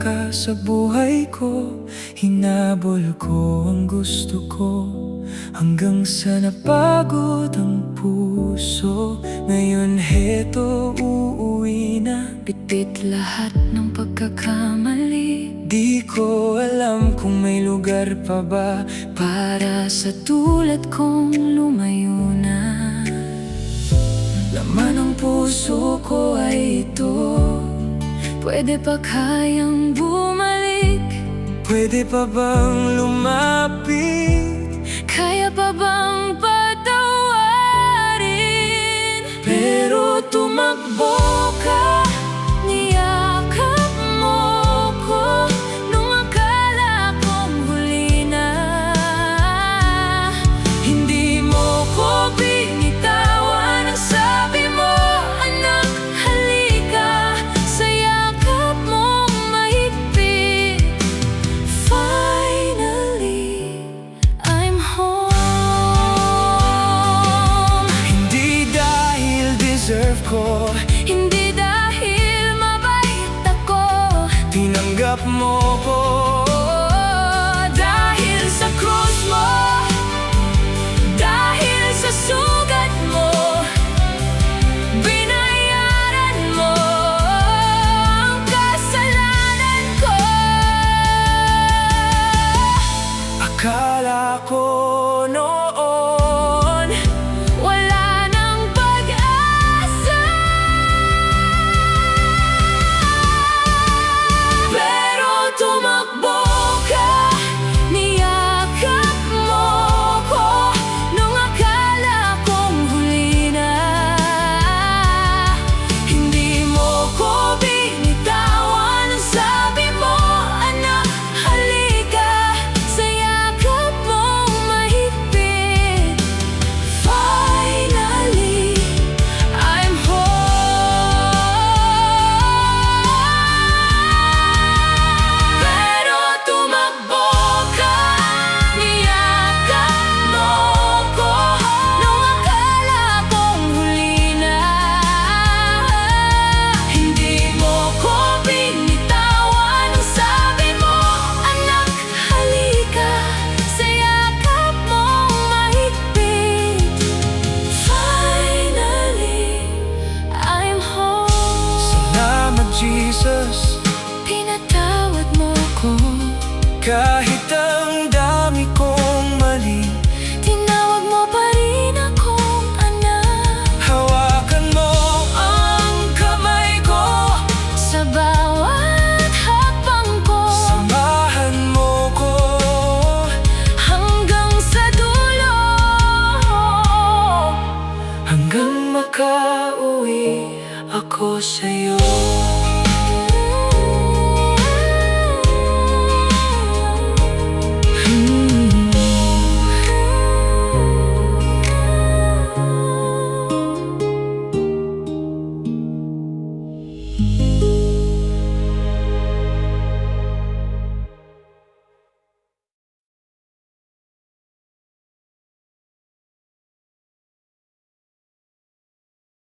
ka sa buhay ko. Hinabol ko ang gusto ko, hanggang sa napagod ang puso. Ngayon heto, uuwi na. Bitbit lahat ng pagkakamali. Di ko alam kung may lugar pa ba Para sa tulad kong lumayo na. Laman ng puso ko ay ito. Pwede pa kayang bumalik? Pwede pa bang lumapit?